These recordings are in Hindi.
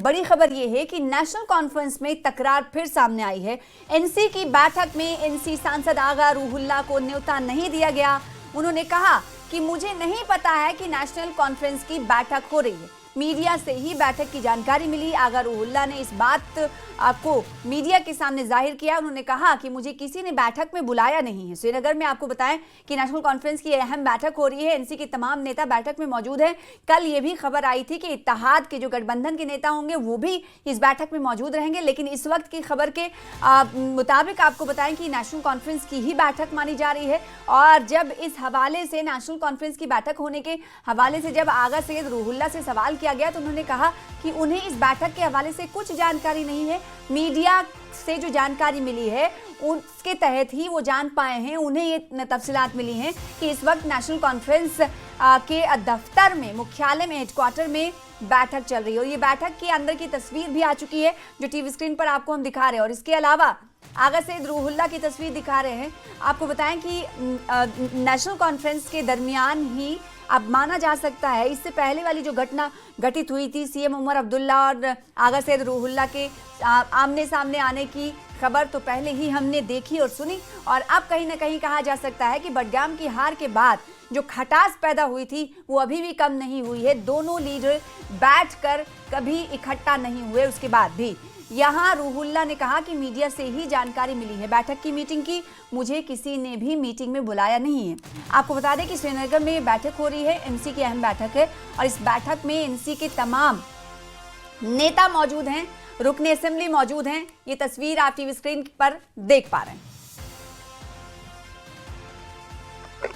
बड़ी खबर यह है कि नेशनल कॉन्फ्रेंस में तकरार फिर सामने आई है। एनसी की बैठक में एनसी सांसद आगा रूहुल्लाह को न्योता नहीं दिया गया। उन्होंने कहा कि मुझे नहीं पता है कि नेशनल कॉन्फ्रेंस की बैठक हो रही है। मीडिया से ही बैठक की जानकारी मिली। आगा रूहुल्लाह ने इस बात को मीडिया के सामने जाहिर किया। उन्होंने कहा कि मुझे किसी ने बैठक में बुलाया नहीं है। श्रीनगर में आपको बताएं कि नेशनल कॉन्फ्रेंस की अहम बैठक हो रही है। एनसी के तमाम नेता बैठक में मौजूद हैं। कल ये भी खबर आई थी कि इत्तेहाद के जो गठबंधन के नेता होंगे वो भी इस बैठक में मौजूद रहेंगे, लेकिन इस वक्त की खबर के मुताबिक आपको बताएं कि नेशनल कॉन्फ्रेंस की ही बैठक मानी जा रही है। और जब इस हवाले से नेशनल कॉन्फ्रेंस की बैठक होने के हवाले से जब आगा सैयद रूहुल्लाह से सवाल किया गया तो उन्होंने कहा कि उन्हें इस बैठक के हवाले से कुछ जानकारी नहीं है। मीडिया से जो जानकारी मिली है उसके तहत ही वो जान पाए हैं, उन्हें ये तफसीलात मिली हैं कि इस वक्त नेशनल कॉन्फ्रेंस के दफ्तर में, मुख्यालय में, हेडक्वार्टर में बैठक चल रही है। और ये बैठक के अंदर की तस्वीर भी आ चुकी है जो टीवी स्क्रीन पर आपको हम दिखा रहे हैं। और इसके अलावा आगा सैयद रूहुल्लाह की तस्वीर दिखा रहे हैं। आपको बताएं कि नेशनल कॉन्फ्रेंस के दरमियान ही अब माना जा सकता है, इससे पहले वाली जो घटना घटित हुई थी सीएम उमर अब्दुल्ला और आगा सैयद रूहुल्लाह के आमने सामने आने की खबर तो पहले ही हमने देखी और सुनी। और अब कहीं ना कहीं कहा जा सकता है कि बडगाम की हार के बाद जो खटास पैदा हुई थी वो अभी भी कम नहीं हुई है। दोनों लीडर बैठकर कभी इकट्ठा नहीं हुए। उसके बाद भी यहाँ रूहुल्लाह ने कहा कि मीडिया से ही जानकारी मिली है बैठक की, मीटिंग की, मुझे किसी ने भी मीटिंग में बुलाया नहीं है। आपको बता दें कि श्रीनगर में बैठक हो रही है, एनसी की अहम बैठक है और इस बैठक में एनसी के तमाम नेता मौजूद हैं, रुकने असेंबली मौजूद हैं। ये तस्वीर आप टीवी स्क्रीन पर देख पा रहे हैं।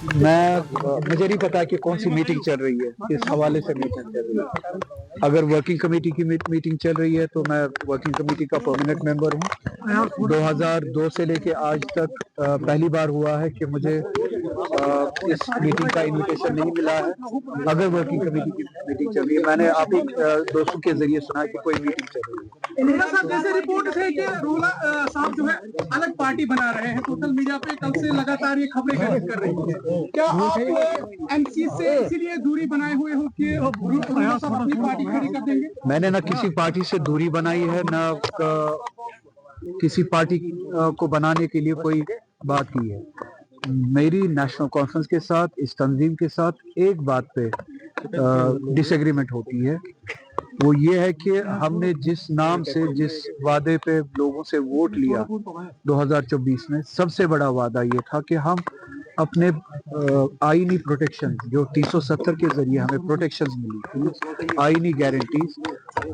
मुझे नहीं पता कि कौन सी मीटिंग चल रही है, किस हवाले से मीटिंग चल रही है। अगर वर्किंग कमेटी की मीटिंग चल रही है तो मैं वर्किंग कमेटी का परमानेंट मेंबर हूँ। 2002 से लेके आज तक पहली बार हुआ है कि मुझे इस मीटिंग का इनविटेशन नहीं मिला है। अगर वर्किंग कमेटी की मीटिंग चल रही है, मैंने आप ही दोस्तों के जरिए सुना कि कोई मीटिंग चल रही है। जैसे रिपोर्ट है कि रूहुल्लाह साहब जो है अलग पार्टी बना रहे हैं। सोशल मीडिया पे कल से लगातार ये खबरें कर रही है। क्या आप एमसी से इसीलिए दूरी बनाए हुए हो कि रूहुल्लाह साहब अपनी पार्टी खड़ी कर देंगे? मैंने ना किसी पार्टी से दूरी बनाई है, ना किसी पार्टी को बनाने के लिए कोई बात की है। मेरी नेशनल कॉन्फ्रेंस के साथ, इस तंजीम के साथ एक बात पे डिसएग्रीमेंट होती है। वो ये है कि हमने जिस नाम से, जिस वादे पे लोगों से वोट लिया 2024 में, सबसे बड़ा वादा ये था कि हम अपने आईनी प्रोटेक्शन जो 370 के जरिए हमें प्रोटेक्शंस मिली थी, आईनी गारंटीज,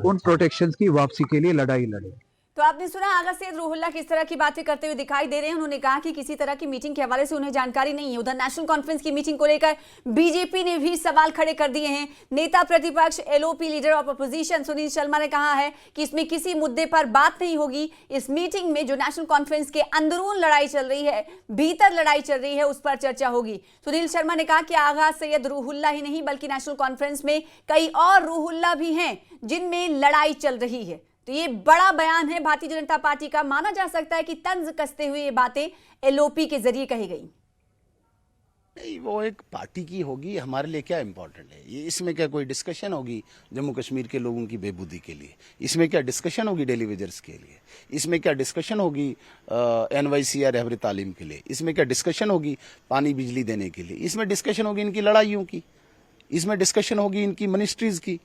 उन प्रोटेक्शंस की वापसी के लिए लड़ाई लड़े। तो आपने सुना आगा सैयद रूहुल्लाह किस तरह की बातें करते हुए दिखाई दे रहे हैं। उन्होंने कहा कि किसी तरह की मीटिंग के हवाले से उन्हें जानकारी नहीं है। उधर नेशनल कॉन्फ्रेंस की मीटिंग को लेकर बीजेपी ने भी सवाल खड़े कर दिए हैं। नेता प्रतिपक्ष LOP leader of opposition Sunil Sharma ने कहा है कि इसमें किसी मुद्दे पर बात नहीं होगी। इस मीटिंग में जो नेशनल कॉन्फ्रेंस के अंदरून लड़ाई चल रही है, भीतर लड़ाई चल रही है, उस पर चर्चा होगी। सुनील शर्मा ने कहा कि आगा सैयद रूहुल्लाह ही नहीं बल्कि नेशनल कॉन्फ्रेंस में कई और रूहुल्लाह भी हैं जिनमें लड़ाई चल रही है। तो ये बड़ा बयान है भारतीय जनता पार्टी का। माना जा सकता है कि तंज कसते हुए ये बातें एलओपी के जरिए कही गई। नहीं, वो एक पार्टी की होगी, हमारे लिए क्या इम्पोर्टेंट है ये? इसमें क्या कोई डिस्कशन होगी जम्मू कश्मीर के लोगों की बेबूदी के लिए? इसमें क्या डिस्कशन होगी डेली वेजर्स के लिए? इसमें क्या डिस्कशन होगी NYC या रहबरी तालीम के लिए? इसमें क्या डिस्कशन होगी पानी बिजली देने के लिए? इसमें डिस्कशन होगी इनकी लड़ाइयों की, इसमें डिस्कशन होगी इनकी मिनिस्ट्रीज की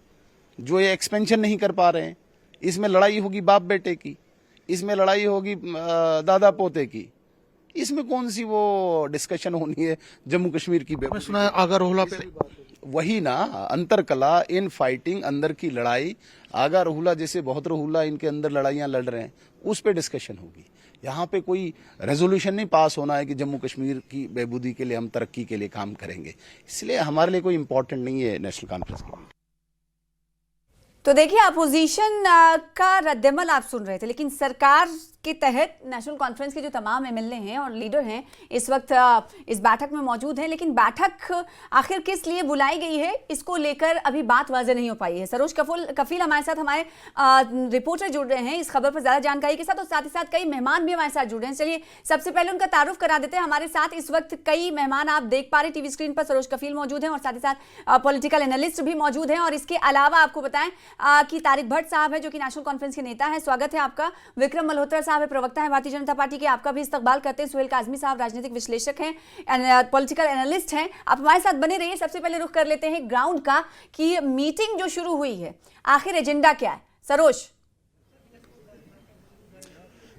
जो ये एक्सपेंशन नहीं कर पा रहे हैं, इसमें लड़ाई होगी बाप बेटे की, इसमें लड़ाई होगी दादा पोते की। इसमें कौन सी वो डिस्कशन होनी है जम्मू कश्मीर की? मैं सुना है आगा रूहुल्लाह पे वही ना, अंतर कला इन फाइटिंग, अंदर की लड़ाई। आगा रूहुल्लाह जैसे बहुत रूहुल्लाह इनके अंदर लड़ाइयां लड़ रहे हैं, उस पे डिस्कशन होगी। यहाँ पे कोई रेजोल्यूशन नहीं पास होना है कि जम्मू कश्मीर की बेबूदी के लिए हम तरक्की के लिए काम करेंगे। इसलिए हमारे लिए कोई इंपॉर्टेंट नहीं है नेशनल कॉन्फ्रेंस की। तो देखिए, अपोजिशन का रद्दमल आप सुन रहे थे, लेकिन सरकार के तहत नेशनल कॉन्फ्रेंस के जो तमाम एमएलए हैं और लीडर हैं इस वक्त इस बैठक में मौजूद हैं। लेकिन बैठक आखिर किस लिए बुलाई गई है इसको लेकर अभी बात वाज़ेह नहीं हो पाई है। सरोज कफील हमारे साथ, हमारे रिपोर्टर जुड़ रहे हैं इस खबर पर ज़्यादा जानकारी के साथ, और साथ ही साथ कई मेहमान भी हमारे साथ जुड़ रहे हैं। चलिए सबसे पहले उनका तारुफ करा देते हैं। हमारे साथ इस वक्त कई मेहमान आप देख पा रहे टीवी स्क्रीन पर। सरोज कफील मौजूद हैं और साथ ही साथ पॉलिटिकल एनालिस्ट भी मौजूद हैं। और इसके अलावा आपको बताएं कि तारिक भट्ट साहब है जो कि नेशनल कॉन्फ्रेंस के नेता हैं। स्वागत है आपका। विक्रम मल्होत्रा साहब है, प्रवक्ता है भारतीय जनता पार्टी के, आपका भी इस्तकबाल करते हैं। सुहेल काजमी साहब राजनीतिक विश्लेषक हैं, पॉलिटिकल एनालिस्ट हैं, आप हमारे साथ बने रहिए। सबसे पहले रुख कर लेते हैं ग्राउंड का कि मीटिंग जो शुरू हुई है आखिर एजेंडा क्या है। सरोज।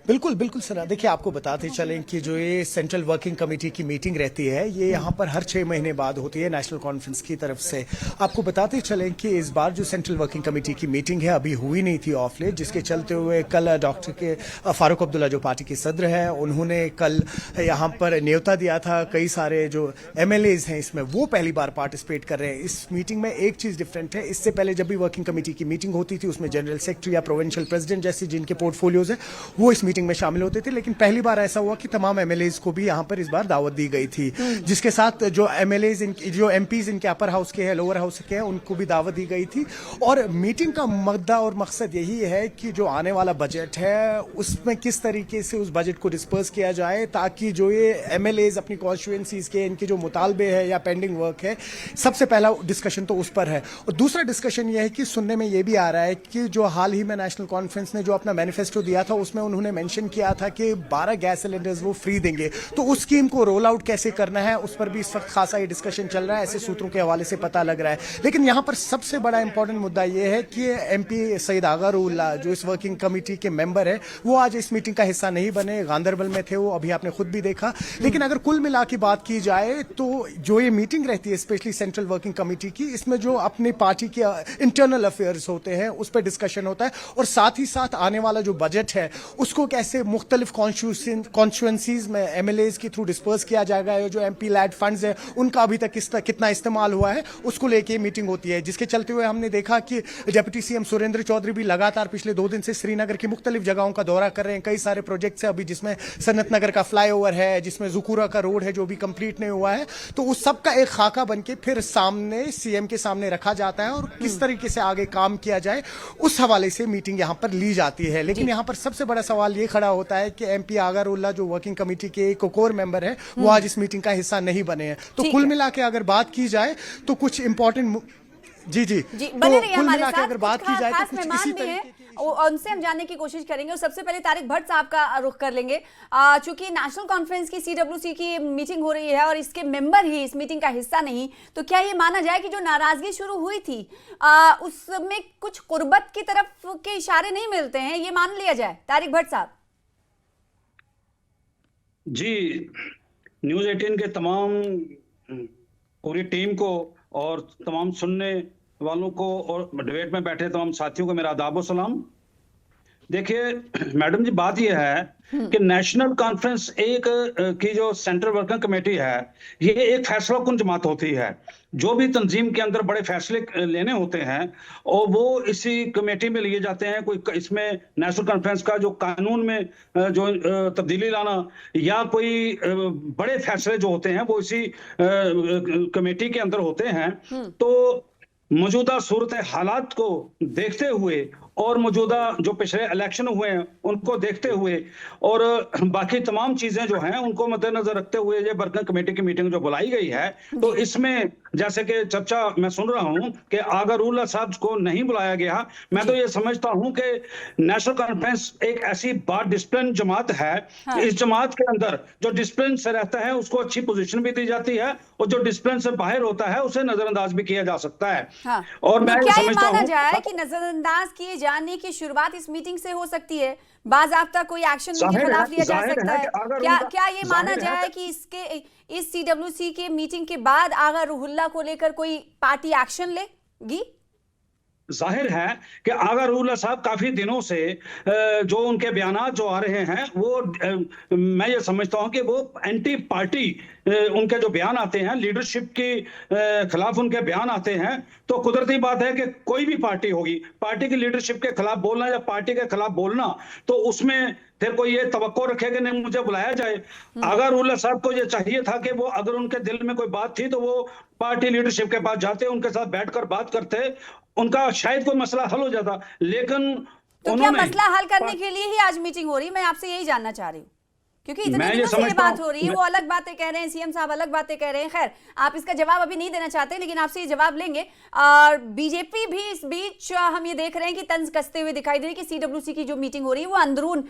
बिल्कुल बिल्कुल सर, देखिए आपको बताते चलें कि जो ये सेंट्रल वर्किंग कमेटी की मीटिंग रहती है ये यहाँ पर हर 6 महीने बाद होती है नेशनल कॉन्फ्रेंस की तरफ से। आपको बताते चलें कि इस बार जो सेंट्रल वर्किंग कमेटी की मीटिंग है अभी हुई नहीं थी ऑफ लेट, जिसके चलते हुए कल डॉक्टर के फारूक अब्दुल्ला जो पार्टी के सदर हैं उन्होंने कल यहाँ पर न्योता दिया था। कई सारे जो MLAs हैं इसमें वो पहली बार पार्टिसिपेट कर रहे हैं इस मीटिंग में। एक चीज़ डिफरेंट है, इससे पहले जब भी वर्किंग कमेटी की मीटिंग होती थी उसमें जनरल सेक्रेटरी या प्रोविंशियल प्रेसिडेंट जैसे जिनके पोर्टफोलियोज है वो इस मीटिंग में शामिल होते थे, लेकिन पहली बार ऐसा हुआ कि तमाम MLAs को भी यहां पर इस बार दावत दी गई थी, जिसके साथ जो MLAs जो MPs इनके अपर हाउस के हैं, लोअर हाउस के हैं, उनको भी दावत दी गई थी। और मीटिंग का मुद्दा और मकसद यही है कि जो आने वाला बजट है उसमें किस तरीके से उस बजट को डिस्पर्स किया जाए ताकि जो ये MLAs अपनी कॉन्स्टिट्यूएंसीज के इनके जो मुतालबे है या पेंडिंग वर्क है, सबसे पहला डिस्कशन तो उस पर है। और दूसरा डिस्कशन यह है कि सुनने में यह भी आ रहा है कि जो हाल ही में नेशनल कॉन्फ्रेंस ने जो अपना मैनिफेस्टो दिया था उसमें उन्होंने मेंशन किया था कि 12 गैस सिलेंडर्स वो फ्री देंगे, तो उस स्कीम को रोल आउट कैसे करना है उस पर भी इस वक्त खासा ये डिस्कशन चल रहा है, ऐसे सूत्रों के हवाले से पता लग रहा है। लेकिन यहां पर सबसे बड़ा इंपॉर्टेंट मुद्दा यह है कि MP सईद आगा रूहुल्लाह जो इस वर्किंग कमेटी के मेंबर है वो आज इस मीटिंग का हिस्सा नहीं बने। गांधरबल में थे वो, अभी आपने खुद भी देखा। लेकिन अगर कुल मिला की बात की जाए तो जो ये मीटिंग रहती है स्पेशली सेंट्रल वर्किंग कमेटी की, इसमें जो अपनी पार्टी के इंटरनल अफेयर्स होते हैं उस पर डिस्कशन होता है और साथ ही साथ आने वाला जो बजट है उसको कैसे मुख्तलिफ कॉन्स्टिट्यूएंसीज में MLAs के थ्रू डिस्पर्स किया जाएगा। जो MP लैड फंड्स है उनका अभी तक कितना इस्तेमाल हुआ है उसको लेके मीटिंग होती है, जिसके चलते हुए हमने देखा कि डिप्टी CM सुरेंद्र चौधरी भी लगातार पिछले 2 दिन से श्रीनगर की मुख्तलिफ जगहों का दौरा कर रहे हैं। कई सारे प्रोजेक्ट्स है अभी, जिसमें सनत नगर का फ्लाईओवर है, जिसमें जुकूरा का रोड है जो भी कंप्लीट नहीं हुआ है, तो उस सब का एक खाका बन के फिर सामने CM के सामने रखा जाता है और किस तरीके से आगे काम किया जाए उस हवाले से मीटिंग यहाँ पर ली जाती है। लेकिन यहाँ पर सबसे बड़ा सवाल ये खड़ा होता है कि MP आगा रूहुल्लाह जो वर्किंग कमेटी के एक कोर मेंबर है वो आज इस मीटिंग का हिस्सा नहीं बने हैं। तो कुल मिला के अगर बात की जाए तो कुछ इंपॉर्टेंट जी बने रहिए हमारे साथ। अगर बात की जाए तो कुछ मेहमान इसी भी हैं तरीके और उनसे हम जानने की कोशिश करेंगे। और सबसे पहले तारिक भट्ट साहब का रुख कर लेंगे, चूंकि नेशनल कॉन्फ्रेंस की CWC की मीटिंग हो रही है और इसके मेंबर ही इस मीटिंग का हिस्सा नहीं, तो क्या ये माना जाए कि जो नाराजगी शुरू हुई थी उसमें कुछ कुर्बत की तरफ के इशारे नहीं मिलते हैं, ये मान लिया जाए? तारिक भट्ट साहब। जी, न्यूज़ 18 के तमाम पूरी टीम को और तमाम सुनने वालों को और डिबेट में बैठे तमाम साथियों को मेरा आदाब और सलाम। देखिए मैडम जी, बात यह है कि नेशनल कॉन्फ्रेंस की जो सेंट्रल वर्किंग कमेटी है ये एक फैसला कुन जमात होती है। जो भी तंजीम के अंदर बड़े फैसले लेने होते हैं और वो इसी कमेटी में लिए जाते हैं। कोई इसमें नेशनल कॉन्फ्रेंस का जो कानून में जो तब्दीली लाना या कोई बड़े फैसले जो होते हैं वो इसी कमेटी के अंदर होते हैं। तो मौजूदा सूरत हालात को देखते हुए और मौजूदा जो पिछले इलेक्शन हुए हैं उनको देखते हुए और बाकी तमाम चीजें जो हैं उनको मद्देनजर रखते हुए ये वर्किंग कमेटी की मीटिंग जो बुलाई गई है, तो इसमें जैसे कि चर्चा मैं सुन रहा हूं कि आगा रूहुल्लाह साहब को नहीं बुलाया गया। मैं तो ये समझता हूं कि नेशनल कॉन्फ्रेंस एक ऐसी बार डिसिप्लिन जमात है, इस जमात के अंदर जो डिसिप्लिन से रहता है उसको अच्छी पोजीशन भी दी जाती है और जो डिसिप्लिन से बाहर होता है उसे नजरअंदाज भी किया जा सकता है। और मैं क्या ये समझता माना हूं जाए कि नजरअंदाज किए जाने की शुरुआत इस मीटिंग से हो सकती है? बाज़ाब्ता कोई एक्शन उनके खिलाफ लिया जा सकता है? क्या ये माना जाए कि इस CWC के मीटिंग के बाद आगा रूहुल्लाह को लेकर कोई पार्टी एक्शन लेगी? जाहिर है कि आगा रूहुल्लाह साहब काफी दिनों से जो उनके बयानात जो आ रहे हैं वो मैं ये समझता हूं कि वो एंटी पार्टी उनके जो बयान आते हैं, लीडरशिप के खिलाफ उनके बयान आते हैं। तो कुदरती बात है कि कोई भी पार्टी होगी, पार्टी की लीडरशिप के खिलाफ बोलना या पार्टी के खिलाफ बोलना, तो उसमें फिर कोई ये तवक्को रखे कि नहीं मुझे बुलाया जाए। आगा रूहुल्लाह साहब को ये चाहिए था कि वो अगर उनके दिल में कोई बात थी तो वो पार्टी लीडरशिप के पास जाते, उनके साथ बैठकर बात करते, उनका शायद कोई मसला हल हो जाता। लेकिन तो क्या मसला हल करने के लिए ही आज मीटिंग हो रही है? मैं आपसे यही जानना चाह रही हूँ। क्योंकि इतने मैं ये दिनों से ये समझता बात हूं हो रही है, वो अलग बातें कह रहे हैं, सीएम साहब अलग बातें कह रहे हैं। खैर, आप इसका जवाब अभी नहीं देना चाहते, लेकिन आपसे ये जवाब लेंगे। और बीजेपी भी इस बीच हम ये देख रहे हैं कि तंज कसते हुए दिखाई दे रही है कि सीडब्ल्यूसी की जो मीटिंग हो रही है वो अंदरून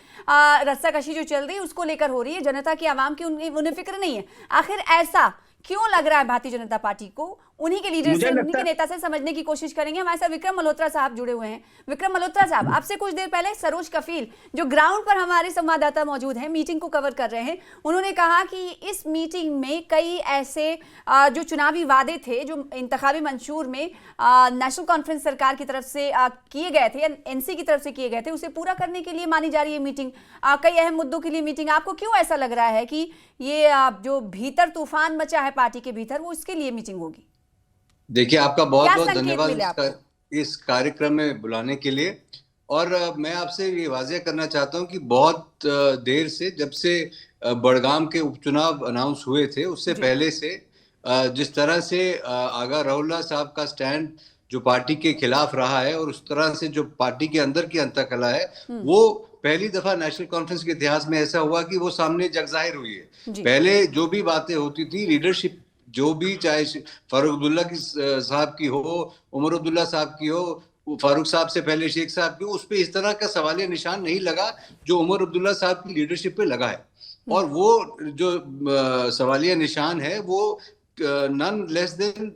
रस्साकशी जो चल रही है उसको लेकर हो रही है। जनता की, आवाम की उन्हें फिक्र नहीं है। आखिर ऐसा क्यों लग रहा है भारतीय जनता पार्टी को? उन्हीं के लीडर से, उन्हीं के नेता से समझने की कोशिश करेंगे। हमारे साथ विक्रम मल्होत्रा साहब जुड़े हुए हैं। विक्रम मल्होत्रा साहब, आपसे कुछ देर पहले सरोज कफील, जो ग्राउंड पर हमारे संवाददाता मौजूद हैं, मीटिंग को कवर कर रहे हैं, उन्होंने कहा कि इस मीटिंग में कई ऐसे जो चुनावी वादे थे, जो इंतखाबी मंशूर में नेशनल कॉन्फ्रेंस सरकार की तरफ से किए गए थे, एनसी की तरफ से किए गए थे, उसे पूरा करने के लिए मानी जा रही है मीटिंग। कई अहम मुद्दों के लिए मीटिंग। आपको क्यों ऐसा लग रहा है कि ये जो भीतर तूफान मचा है पार्टी के भीतर, वो इसके लिए मीटिंग होगी? देखिए, आपका बहुत क्या बहुत संकेत धन्यवाद मिले आपको? इस कार्यक्रम में बुलाने के लिए। और मैं आपसे ये वाज़ेह करना चाहता हूँ कि बहुत देर से, जब से बड़गाम के उपचुनाव अनाउंस हुए थे, उससे पहले से जिस तरह से आगा रऊल्ला साहब का स्टैंड जो पार्टी के खिलाफ रहा है, और उस तरह से जो पार्टी के अंदर की अंतकला है, वो पहली दफा नेशनल कॉन्फ्रेंस के इतिहास में ऐसा हुआ कि वो सामने जगजाहिर हुई है। पहले जो भी बातें होती थी, लीडरशिप जो भी, चाहे फारूक अब्दुल्ला की साहब की हो, उमर अब्दुल्ला साहब की हो, फारूक साहब से पहले शेख साहब की, उस पे इस तरह का सवालिया निशान नहीं लगा जो उमर अब्दुल्ला साहब की लीडरशिप पे लगा है। और वो जो सवालिया निशान है, वो नन लेस देन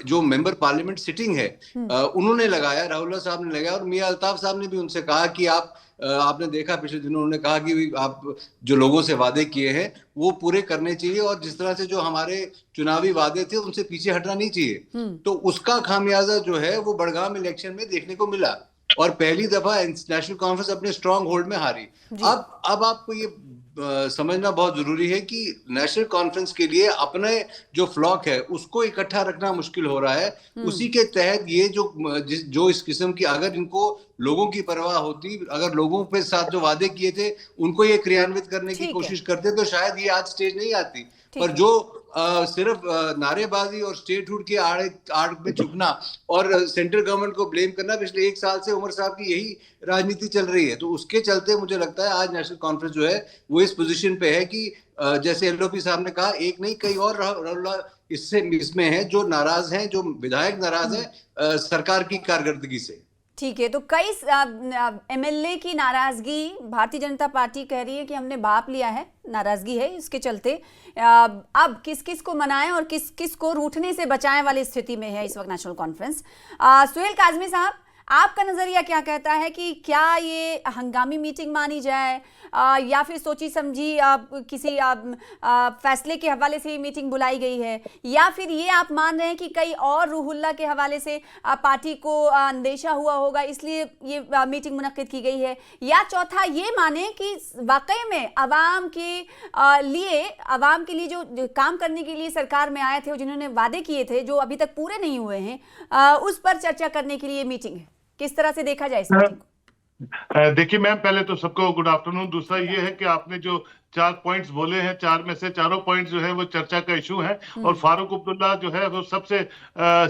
जो मेंबर पार्लियामेंट सिटिंग है उन्होंने लगाया, राहुल्ला साहब ने लगाया। और मियां अल्ताफ साहब ने भी उनसे कहा कि आपने देखा पिछले दिनों उन्होंने कहा कि आप जो लोगों से वादे किए हैं वो पूरे करने चाहिए, और जिस तरह से जो हमारे चुनावी वादे थे उनसे पीछे हटना नहीं चाहिए। तो उसका खामियाजा जो है वो बड़गाम इलेक्शन में देखने को मिला, और पहली दफा नेशनल कॉन्फ्रेंस अपने स्ट्रॉन्ग होल्ड में हारी। अब आपको ये समझना बहुत जरूरी है कि नेशनल कॉन्फ्रेंस के लिए अपने जो फ्लॉक है उसको इकट्ठा रखना मुश्किल हो रहा है। उसी के तहत ये जो इस किस्म की, अगर इनको लोगों की परवाह होती, अगर लोगों के साथ जो वादे किए थे उनको ये क्रियान्वित करने की कोशिश करते, तो शायद ये आज स्टेज नहीं आती। पर जो सिर्फ नारेबाजी और स्टेटहुड के आड़ में झुकना और सेंट्रल गवर्नमेंट को ब्लेम करना, पिछले 1 साल से उमर साहब की यही राजनीति चल रही है। तो उसके चलते मुझे लगता है आज नेशनल कॉन्फ्रेंस जो है वो इस पोजीशन पे है कि जैसे एलओपी साहब ने कहा, एक नहीं कई और रौला इसमें है जो नाराज हैं, जो विधायक नाराज हैं सरकार की कारकर्दगी से। ठीक है, तो कई एमएलए की नाराजगी भारतीय जनता पार्टी कह रही है कि हमने भाप लिया है, नाराजगी है, इसके चलते अब किस किस को मनाएं और किस किस को रूठने से बचाएं वाली स्थिति में है इस वक्त नेशनल कॉन्फ्रेंस। सुहेल काजमी साहब, आपका नजरिया क्या कहता है कि क्या ये हंगामी मीटिंग मानी जाए या फिर सोची समझी किसी फैसले के हवाले से ये मीटिंग बुलाई गई है, या फिर ये आप मान रहे हैं कि कई और रूहुल्ला के हवाले से पार्टी को अंदेशा हुआ होगा इसलिए ये मीटिंग मुनक्किद की गई है, या चौथा ये माने कि वाकई में आवाम के लिए जो काम करने के लिए सरकार में आए थे, जिन्होंने वादे किए थे जो अभी तक पूरे नहीं हुए हैं, उस पर चर्चा करने के लिए मीटिंग है? किस तरह से देखा जाए इस मीटिंग को? देखिए मैम, पहले तो सबको गुड आफ्टरनून। दूसरा ये है कि आपने जो 4 पॉइंट्स बोले हैं, 4 में से चारों पॉइंट्स जो है वो चर्चा का इशू है। और फारूक अब्दुल्ला जो है वो सबसे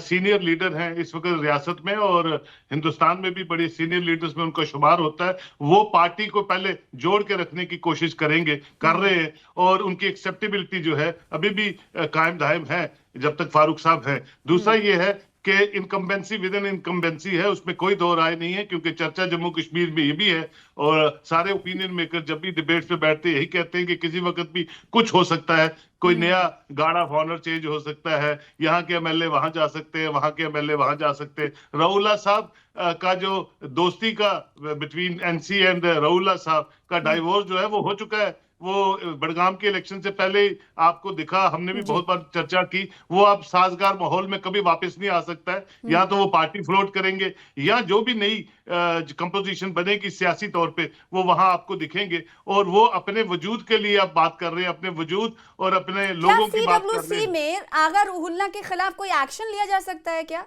सीनियर लीडर हैं इस वक्त रियासत में, और हिंदुस्तान में भी बड़ी सीनियर लीडर्स में उनका शुमार होता है। वो पार्टी को पहले जोड़ के रखने की कोशिश कर रहे हैं, और उनकी एक्सेप्टेबिलिटी जो है अभी भी कायम दायम है जब तक फारूक साहब है। दूसरा ये है कि इनकम्बेंसी विद इन इनकम्बेंसी है, उसमें कोई दो राय नहीं है, क्योंकि चर्चा जम्मू कश्मीर में ये भी है, और सारे ओपिनियन मेकर जब भी डिबेट्स पे बैठते यही कहते हैं कि किसी वक्त भी कुछ हो सकता है, कोई नया गार्ड ऑफ ऑनर चेंज हो सकता है, यहाँ के एमएलए वहां जा सकते हैं, वहां के एमएलए वहां जा सकते हैं। रऊल्ला साहब का जो दोस्ती का बिटवीन एनसी एंड रऊल्ला साहब का डाइवोर्स जो है वो हो चुका है। वो बड़गाम के इलेक्शन से पहले आपको दिखा, हमने भी बहुत बार चर्चा की, वो अब साजगार माहौल में कभी वापस नहीं आ सकता है। या तो वो पार्टी फ्लोट करेंगे, या जो भी नई कंपोजिशन बनेगी सियासी तौर पे वो वहां आपको दिखेंगे, और वो अपने वजूद के लिए आप बात कर रहे हैं, अपने वजूद और अपने लोगों की बात कर रहे हैं। में आगा रूहुल्ला के खिलाफ कोई एक्शन लिया जा सकता है क्या?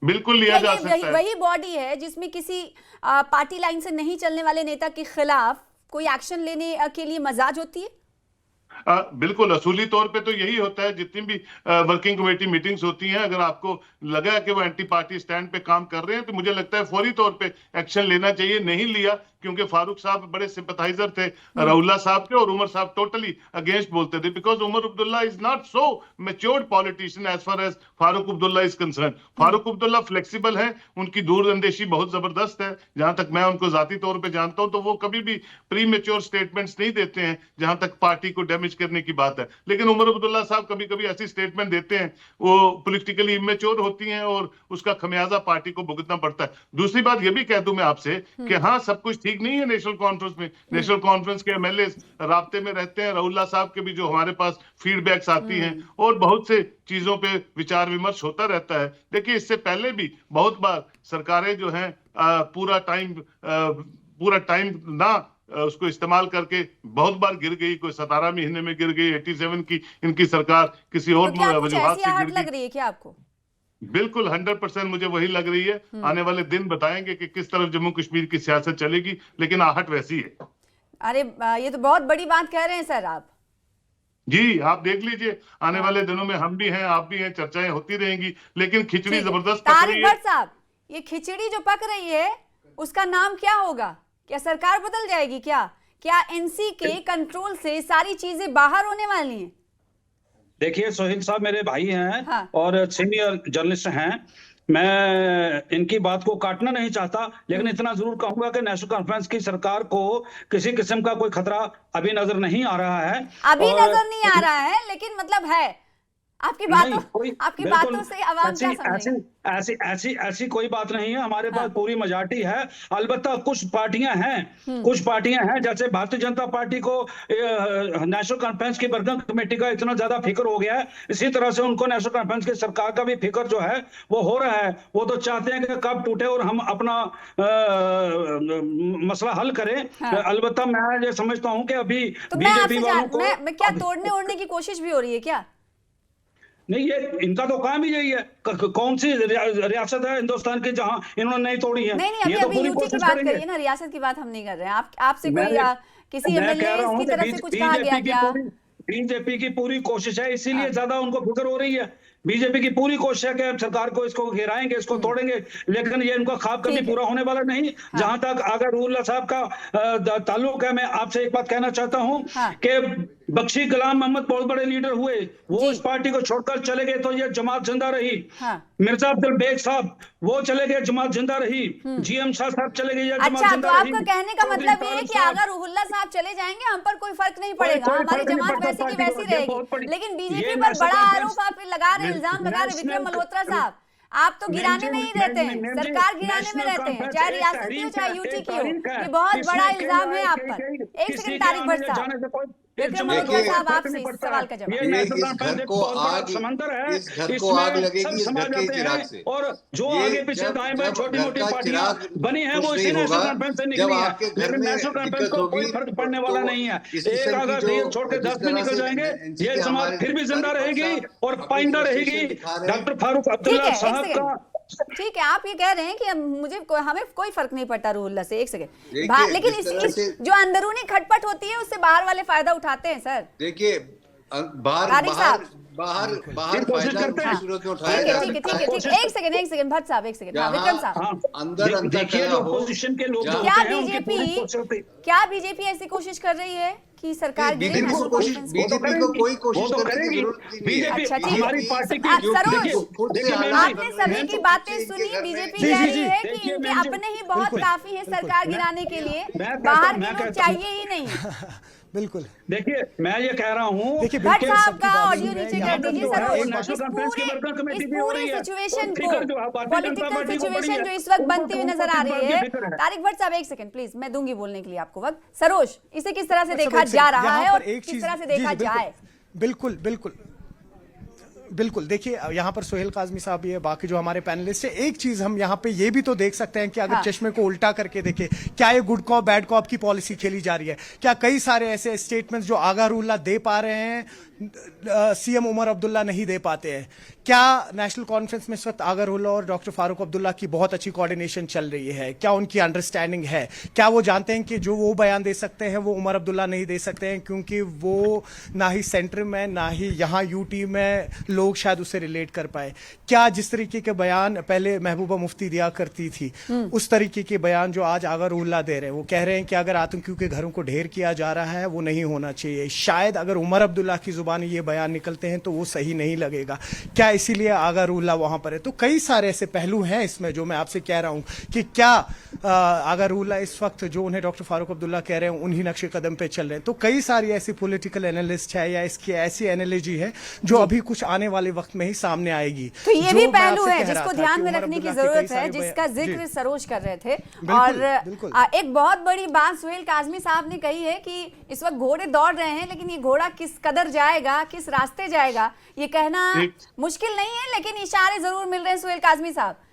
बिल्कुल लिया जा सकता है। वही बॉडी है जिसमें किसी पार्टी लाइन से नहीं चलने वाले नेता के खिलाफ कोई एक्शन लेने के लिए मजाज होती है? बिल्कुल असूली तौर पे तो यही होता है, जितनी भी वर्किंग कमेटी मीटिंग्स होती हैं, अगर आपको लगा कि वो एंटी पार्टी स्टैंड पे काम कर रहे हैं तो मुझे लगता है फौरी तौर पे एक्शन लेना चाहिए। नहीं लिया क्योंकि फारूक साहब बड़े सिंपथाइजर थे राहुल्ला साहब के, और उमर साहब टोटली अगेंस्ट बोलते थे, because Umar Abdullah is not so matured politician as far as Farooq Abdullah is concern. Farooq Abdullah flexible है, उनकी दूरअंदेशी बहुत जबरदस्त है। जहां तक मैं उनको जाती तौर पे जानता हूं तो वो कभी भी प्री मेच्योर स्टेटमेंट्स नहीं देते हैं जहां तक पार्टी को डैमेज करने की बात है। लेकिन उमर अब्दुल्ला साहब कभी कभी ऐसी स्टेटमेंट देते हैं वो पॉलिटिकली इमेच्योर होती हैं और उसका खमियाजा पार्टी को भुगतना पड़ता है। दूसरी बात ये भी कह दूं मैं आपसे कि हाँ, सब कुछ ठीक नहीं है नेशनल कॉन्फ्रेंस में। नेशनल कॉन्फ्रेंस के एमएलए राब्ते में रहते हैं, राहुल्ला साहब के भी जो हमारे पास फीडबैक्स आती हैं और बहुत से चीजों पे विचार विमर्श होता रहता है। देखिए, इससे पहले भी बहुत बार सरकारें जो हैं पूरा टाइम ना उसको इस्तेमाल करके बहुत बार गिर गई। कोई 17 महीने में गिर गई, 87 की इनकी सरकार किसी और तो क्या कुछ वजूहात ऐसी से आहट गिर लग गई। रही है क्या आपको? बिल्कुल 100% मुझे वही लग रही है। आने वाले दिन बताएंगे कि किस तरफ जम्मू कश्मीर की सियासत चलेगी, लेकिन आहट वैसी है। अरे ये तो बहुत बड़ी बात कह रहे हैं सर आप। जी, आप देख लीजिए, आने वाले दिनों में हम भी हैं, आप भी हैं, चर्चाएं होती रहेंगी, लेकिन खिचड़ी जबरदस्त पक रही तारिक है। भट्ट साहब, ये खिचड़ी जो पक रही है उसका नाम क्या होगा? क्या सरकार बदल जाएगी क्या एनसी के कंट्रोल से सारी चीजें बाहर होने वाली हैं? देखिए सोहेल साहब मेरे भाई हैं हाँ। और सीनियर जर्नलिस्ट हैं। मैं इनकी बात को काटना नहीं चाहता, लेकिन इतना जरूर कहूंगा कि नेशनल कॉन्फ्रेंस की सरकार को किसी किस्म का कोई खतरा अभी नजर नहीं आ रहा है। अभी नजर नहीं आ रहा है, लेकिन मतलब है आपकी बातों से आवाम क्या समझेगी? ऐसी कोई बात नहीं है। हमारे पास पूरी मेजॉरिटी है। अलबत्ता कुछ पार्टियां हैं जैसे भारतीय जनता पार्टी को नेशनल कॉन्फ्रेंस की वर्किंग कमेटी का इतना ज्यादा फिक्र हो गया है, इसी तरह से उनको नेशनल कॉन्फ्रेंस की सरकार का भी फिक्र जो है वो हो रहा है। वो तो चाहते हैं कि कब टूटे और हम अपना मसला हल करें। अलबत्ता मैं ये समझता हूं कि अभी तो बीजेपी वालों को मैं क्या तोड़ने ओढ़ने की कोशिश भी हो रही है क्या? नहीं, ये इनका तो काम ही यही है। कौन सी रियासत है हिंदुस्तान की जहां इन्होंने नहीं तोड़ी है? नहीं, ये तो अभी पूरी यूटी की कोशिश बात करेंगे। करिए ना, रियासत की बात हम नहीं कर रहे हैं। आपसे कोई किसी एमएलए की तरफ से कुछ कहा गया क्या? बीजेपी की पूरी कोशिश है, इसीलिए ज्यादा उनको फिक्र हो रही है। बीजेपी की पूरी कोशिश है कि अब सरकार को इसको घेराएंगे, इसको तोड़ेंगे, लेकिन ये इनका ख्वाब कभी पूरा होने वाला नहीं। जहां तक अगर रुल्ला साहब का ताल्लुक है, मैं आपसे एक बात कहना चाहता हूं कि बख्शी गुलाम मोहम्मद बहुत बड़े लीडर हुए, वो इस पार्टी को छोड़कर चले गए तो ये जमात जिंदा रही। मिर्जा अब्दुल बेग साहब वो चले गए, जमात जिंदा रही। जीएम शाह साहब चले गए, जमात जिंदा रही। तो आपका कहने का मतलब ये है कि अगर रुहुल्ला साहब चले जाएंगे हम पर कोई फर्क नहीं पड़ेगा, हमारी जमात वैसी की वैसी रहेगी। लेकिन बीजेपी पर बड़ा आरोप आप लगा रहे, इल्जाम लगा रहे विक्रम मल्होत्रा साहब, आप तो गिराने में ही रहते हैं, सरकार गिराने में रहते हैं, चाहे रियासत की हो चाहे यूटी की हो। ये बहुत बड़ा इल्जाम है आप पर। एक सेकंड तारिक भट्ट साहब, विक्रम मल्होत्रा साहब आपसे इस सवाल का जवाब। इस घर को आग लगेगी इस घर के चिराग से, और जो आगे पीछे दाएं बाएं छोटी मोटी पार्टियां बनी है वो इसी नेशनल कॉन्फ्रेंस से निकली है, लेकिन नेशनल कॉन्फ्रेंस को कोई फर्क पड़ने वाला नहीं है। एक अगर ये छोड़ के 10 भी निकल जाएंगे, ये जमात फिर भी जिंदा रहेगी और पाइंदा रहेगी। डॉक्टर फारूक अब्दुल्ला साहब का ठीक है, आप ये कह रहे हैं कि हमें कोई फर्क नहीं पड़ता रुहुल्ला से। एक सेकंड, लेकिन इस जो अंदरूनी खटपट होती है उससे बाहर वाले फायदा उठाते हैं सर। देखिए, बाहर फायदा सूरत में उठाया जा सकता है। एक सेकंड भट्ट साहब, एक सेकंड विक्रम साहब, अंदर देखिए जो पोजीशन के लोग क्या बीजेपी ऐसी कोशिश कर रही है कि सरकार गिरे? बीजेपी को कोई कोशिश करने की जरूरत नहीं है। अच्छा, हमारी पार्टी की आपने सभी की बातें सुनी। बीजेपी कह रही है कि इनके अपने ही बहुत काफी है सरकार गिराने के लिए, बाहर के लोग चाहिए ही नहीं। बिल्कुल, देखिए मैं ये कह रहा हूँ, भट्ट साहब का ऑडियो नीचे कर दीजिए सर। इस पूरी सिचुएशन को, पॉलिटिकल सिचुएशन जो इस वक्त बनती हुई नजर आ रही है, तारिक भट्ट साहब एक सेकंड प्लीज, मैं दूंगी बोलने के लिए आपको वक्त। सरोज, इसे किस तरह से देखा जा रहा है और किस तरह से देखा जाए? बिल्कुल बिल्कुल बिल्कुल, देखिए यहाँ पर सोहेल काजमी साहब भी है, बाकी जो हमारे पैनलिस्ट है। एक चीज हम यहाँ पे ये भी तो देख सकते हैं कि अगर चश्मे को उल्टा करके देखें, क्या ये गुड कॉप बैड कॉप की पॉलिसी खेली जा रही है? क्या कई सारे ऐसे स्टेटमेंट्स जो आगा रुल्ला दे पा रहे हैं सीएम उमर अब्दुल्ला नहीं दे पाते हैं। क्या नेशनल कॉन्फ्रेंस में इस वक्त आगर उल्ला और डॉक्टर फारूक अब्दुल्ला की बहुत अच्छी कोऑर्डिनेशन चल रही है? क्या उनकी अंडरस्टैंडिंग है? क्या वो जानते हैं कि जो वो बयान दे सकते हैं वो उमर अब्दुल्ला नहीं दे सकते हैं, क्योंकि वो ना ही सेंटर में ना ही यहाँ यूटी में लोग शायद उससे रिलेट कर पाए? क्या जिस तरीके के बयान पहले महबूबा मुफ्ती दिया करती थी उस तरीके के बयान जो आज आगर उल्ला दे रहे हैं, वो कह रहे हैं कि अगर आतंकियों के घरों को ढेर किया जा रहा है वो नहीं होना चाहिए। शायद अगर उमर अब्दुल्ला की जुबानी ये बयान निकलते हैं तो वो सही नहीं लगेगा। क्या इसीलिए आगर उल्ला वहां पर है? तो कई सारे ऐसे पहलू हैं इसमें जो मैं आपसे कह रहा हूं कि क्या आगर उल्ला इस वक्त जो उन्हें डॉक्टर फारूक अब्दुल्ला कह रहे हैं उन्हीं नक्शे कदम पे चल रहे हैं। तो कई सारी ऐसी पॉलिटिकल एनालिस्ट है या इसकी ऐसी एनालॉजी है जो अभी कुछ आने वाले वक्त में ही सामने आएगी। तो ये जो भी मैं पहलू आपसे है कह रहा जिसको था ध्यान कि में उमर रखने की अब्दुल्ला के जरूरत कई है, सारे जिसका जी। जिक्र सरोज कर रहे थे। बिल्कुल, और बिल्कुल। एक बहुत बड़ी बात सुहेल काजमी साहब ने कही है कि इस वक्त घोड़े दौड़ रहे हैं, लेकिन ये घोड़ा किस कदर जाएगा, किस रास्ते जाएगा, ये कहना मुश्किल नहीं है, लेकिन इशारे जरूर मिल रहे हैं सुहेल काजमी साहब।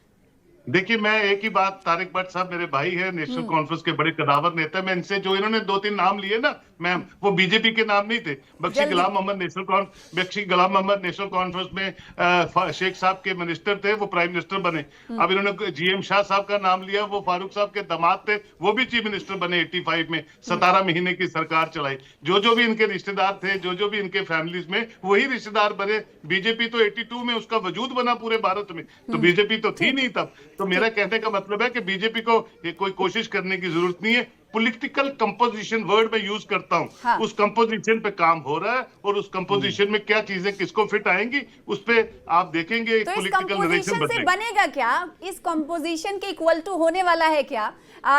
देखिए, मैं एक ही बात, तारिक भट्ट साहब मेरे भाई है, नेशनल कॉन्फ्रेंस के बड़े कदावर नेता, मैं इनसे जो इन्होंने 2-3 नाम लिए ना मैम, वो बीजेपी के नाम नहीं थे। बख्शी गुलाम मोहम्मद नेशनल कॉन्फ्रेंस में शेख साहब के मिनिस्टर थे, वो प्राइम मिनिस्टर बने। अब इन्होंने जीएम शाह साहब का नाम लिया, वो फारूक साहब के दामाद थे, वो भी चीफ मिनिस्टर बने 85 में, 17 महीने की सरकार चलाई। जो भी इनके रिश्तेदार थे, जो भी इनके फैमिलीज में, वही रिश्तेदार बने। बीजेपी तो 82 में उसका वजूद बना पूरे भारत में, तो बीजेपी तो थी नहीं तब। तो मेरा कहने का मतलब है कि बीजेपी को कोई कोशिश करने की जरूरत नहीं है। पॉलिटिकल कंपोजिशन वर्ड में यूज करता हूं। हाँ। उस कंपोजिशन पे काम हो रहा है और उस कंपोजिशन में क्या चीजें किसको फिट आएंगी उस पे आप देखेंगे तो इस पॉलिटिकल नरेशन कंपोजिशन से बनेगा क्या? इस कंपोजिशन के इक्वल टू होने वाला है क्या?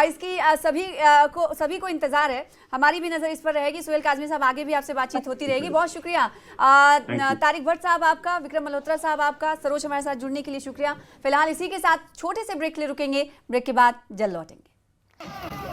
इसकी सभी को इंतजार है। हमारी भी नजर इस पर रहेगी। सुहेल काजमी साहब, आगे भी आपसे बातचीत होती रहेगी। बहुत शुक्रिया तारिक भट्ट साहब आपका, विक्रम मल्होत्रा साहब आपका, सरोज हमारे साथ जुड़ने के लिए शुक्रिया। फिलहाल इसी के साथ छोटे से ब्रेक के लिए रुकेंगे। ब्रेक के बाद जल्द लौटेंगे।